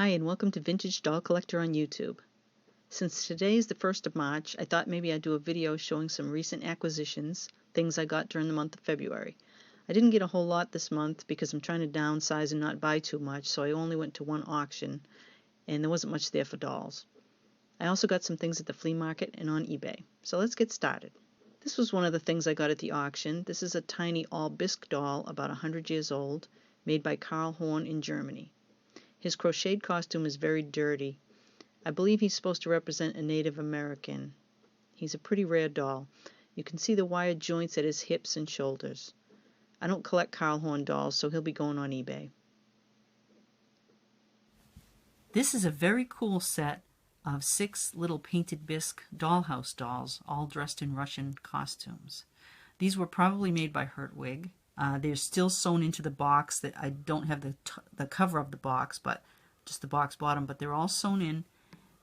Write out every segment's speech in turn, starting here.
Hi, and welcome to Vintage Doll Collector on YouTube. Since today is the 1st of March, I thought maybe I'd do a video showing some recent acquisitions, things I got during the month of February. I didn't get a whole lot this month because I'm trying to downsize and not buy too much, so I only went to one auction, and there wasn't much there for dolls. I also got some things at the flea market and on eBay. So let's get started. This was one of the things I got at the auction. This is a tiny all bisque doll, about 100 years old, made by Karl Horn in Germany. His crocheted costume is very dirty. I believe he's supposed to represent a Native American. He's a pretty rare doll. You can see the wire joints at his hips and shoulders. I don't collect Karl Horn dolls, so he'll be going on eBay. This is a very cool set of 6 little painted bisque dollhouse dolls, all dressed in Russian costumes. These were probably made by Hertwig. They're still sewn into the box. That I don't have the cover of the box, but just the box bottom, but they're all sewn in.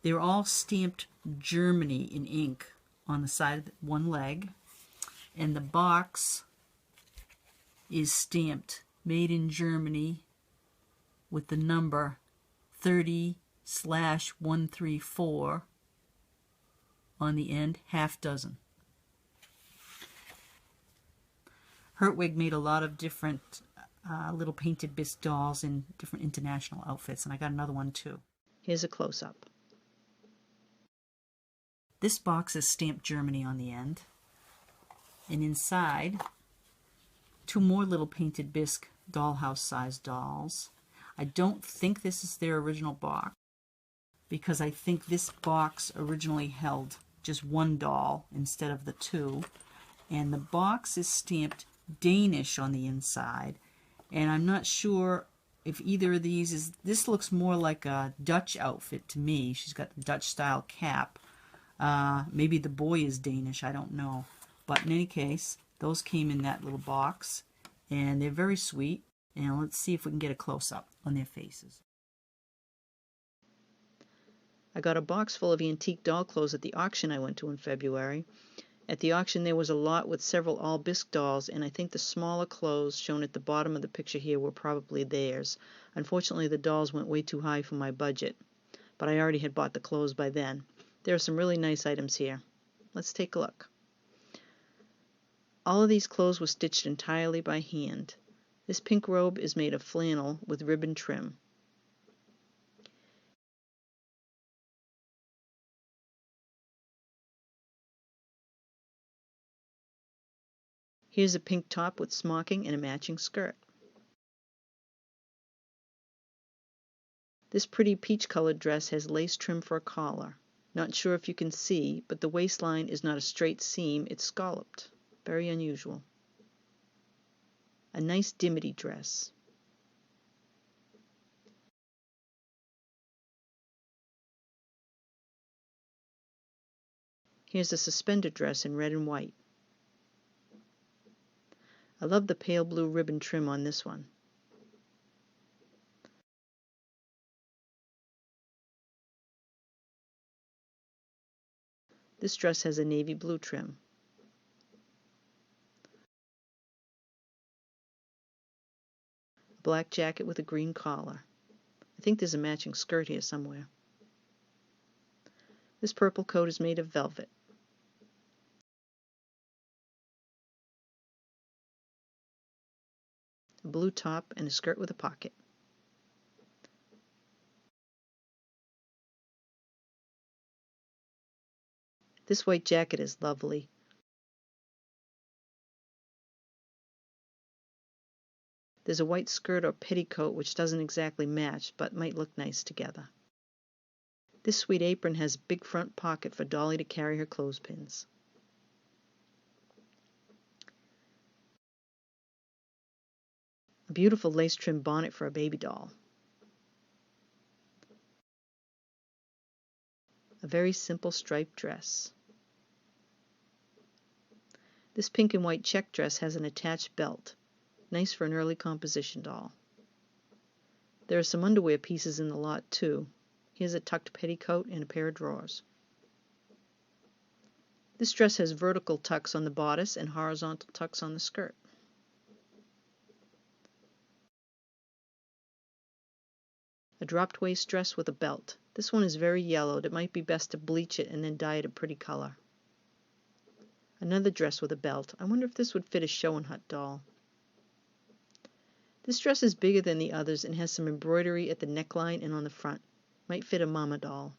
They're all stamped Germany in ink on the side of one leg, and the box is stamped made in Germany with the number 30/134 on the end, half dozen. Hertwig made a lot of different little painted bisque dolls in different international outfits, and I got another one too. Here's a close-up. This box is stamped Germany on the end, and inside 2 more little painted bisque dollhouse-sized dolls. I don't think this is their original box, because I think this box originally held just 1 doll instead of the 2, and the box is stamped Danish on the inside, and I'm not sure if either of these is. This looks more like a Dutch outfit to me. She's got the Dutch style cap. Maybe the boy is Danish, I don't know, but in any case, those came in that little box, and they're very sweet. And let's see if we can get a close-up on their faces. I got a box full of antique doll clothes at the auction I went to in February. At the auction there was a lot with several all bisque dolls, and I think the smaller clothes shown at the bottom of the picture here were probably theirs. Unfortunately, the dolls went way too high for my budget, but I already had bought the clothes by then. There are some really nice items here. Let's take a look. All of these clothes were stitched entirely by hand. This pink robe is made of flannel with ribbon trim. Here's a pink top with smocking and a matching skirt. This pretty peach-colored dress has lace trim for a collar. Not sure if you can see, but the waistline is not a straight seam, it's scalloped. Very unusual. A nice dimity dress. Here's a suspender dress in red and white. I love the pale blue ribbon trim on this one. This dress has a navy blue trim. A black jacket with a green collar. I think there's a matching skirt here somewhere. This purple coat is made of velvet. A blue top and a skirt with a pocket. This white jacket is lovely. There's a white skirt or petticoat which doesn't exactly match, but might look nice together. This sweet apron has a big front pocket for Dolly to carry her clothespins. A beautiful lace-trimmed bonnet for a baby doll. A very simple striped dress. This pink and white check dress has an attached belt. Nice for an early composition doll. There are some underwear pieces in the lot too. Here's a tucked petticoat and a pair of drawers. This dress has vertical tucks on the bodice and horizontal tucks on the skirt. A dropped waist dress with a belt. This one is very yellowed. It might be best to bleach it and then dye it a pretty color. Another dress with a belt. I wonder if this would fit a show and hut doll. This dress is bigger than the others and has some embroidery at the neckline and on the front. Might fit a mama doll.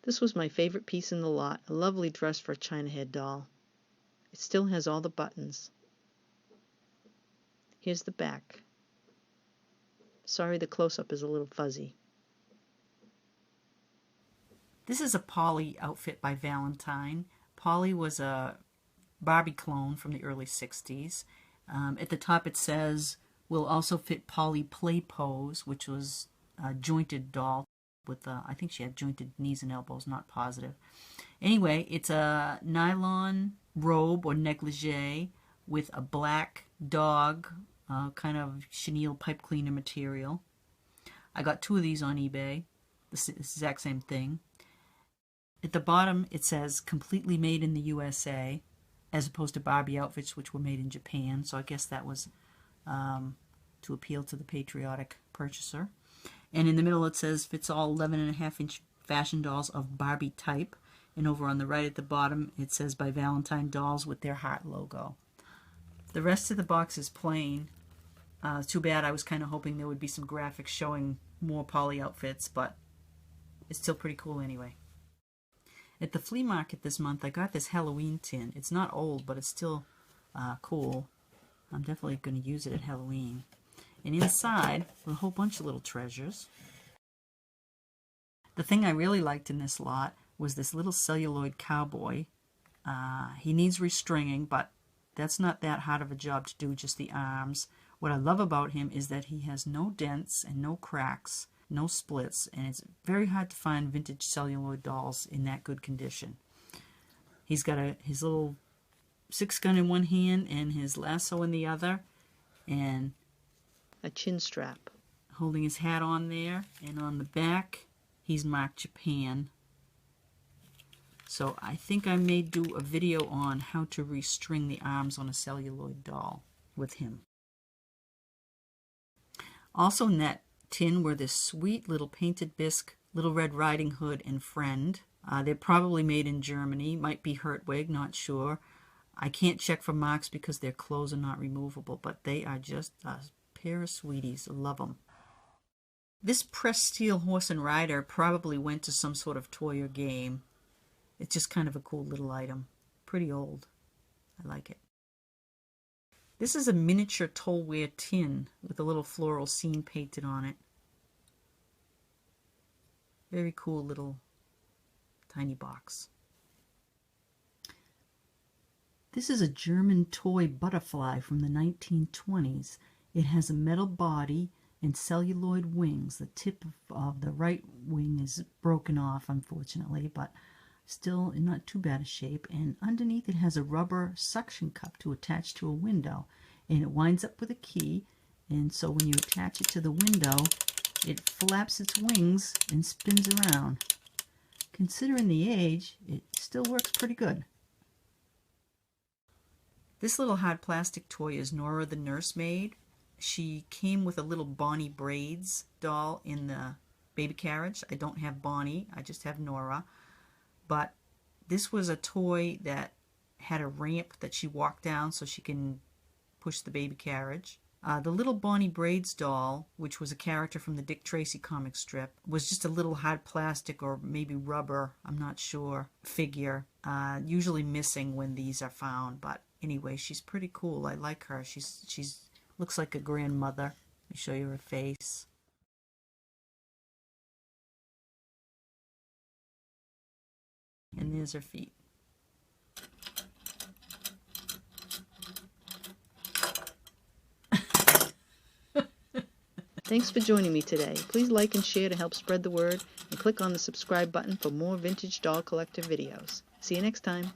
This was my favorite piece in the lot, a lovely dress for a China head doll. It still has all the buttons. Here's the back. Sorry the close-up is a little fuzzy. This is a Polly outfit by Valentine. Polly was a Barbie clone from the early 60s. At the top it says, will also fit Polly Play Pose, which was a jointed doll with, I think she had jointed knees and elbows, not positive. Anyway, it's a nylon robe or negligee with a black dog, kind of chenille pipe cleaner material. I got 2 of these on eBay, the exact same thing. At the bottom it says completely made in the USA, as opposed to Barbie outfits which were made in Japan, so I guess that was to appeal to the patriotic purchaser. And in the middle it says fits all 11.5-inch fashion dolls of Barbie type. And over on the right at the bottom it says by Valentine Dolls with their heart logo. The rest of the box is plain. Too bad, I was kind of hoping there would be some graphics showing more Polly outfits, but it's still pretty cool anyway. At the flea market this month I got this Halloween tin. It's not old, but it's still cool. I'm definitely going to use it at Halloween. And inside, a whole bunch of little treasures. The thing I really liked in this lot was this little celluloid cowboy. He needs restringing, but that's not that hard of a job to do, just the arms. What I love about him is that he has no dents and no cracks, no splits, and it's very hard to find vintage celluloid dolls in that good condition. He's got his little 6-gun in one hand and his lasso in the other, and a chin strap. Holding his hat on there, and on the back he's marked Japan. So I think I may do a video on how to restring the arms on a celluloid doll with him. Also in that tin were this sweet little painted bisque, Little Red Riding Hood and friend. They're probably made in Germany, might be Hertwig, not sure. I can't check for marks because their clothes are not removable, but they are just a pair of sweeties. Love them. This pressed steel horse and rider probably went to some sort of toy or game. It's just kind of a cool little item. Pretty old. I like it. This is a miniature tollware tin with a little floral scene painted on it. Very cool little tiny box. This is a German toy butterfly from the 1920s. It has a metal body and celluloid wings. The tip of the right wing is broken off, unfortunately, but still in not too bad a shape. And underneath it has a rubber suction cup to attach to a window. And it winds up with a key. And so when you attach it to the window, it flaps its wings and spins around. Considering the age, it still works pretty good. This little hard plastic toy is Nora the Nursemaid. She came with a little Bonnie Braids doll in the baby carriage. I don't have Bonnie, I just have Nora. But this was a toy that had a ramp that she walked down so she can push the baby carriage. The little Bonnie Braids doll, which was a character from the Dick Tracy comic strip, was just a little hard plastic or maybe rubber, I'm not sure, figure. Usually missing when these are found, but anyway, she's pretty cool. I like her. She's looks like a grandmother. Let me show you her face. And there's her feet. Thanks for joining me today. Please like and share to help spread the word, and click on the subscribe button for more vintage doll collector videos. See you next time.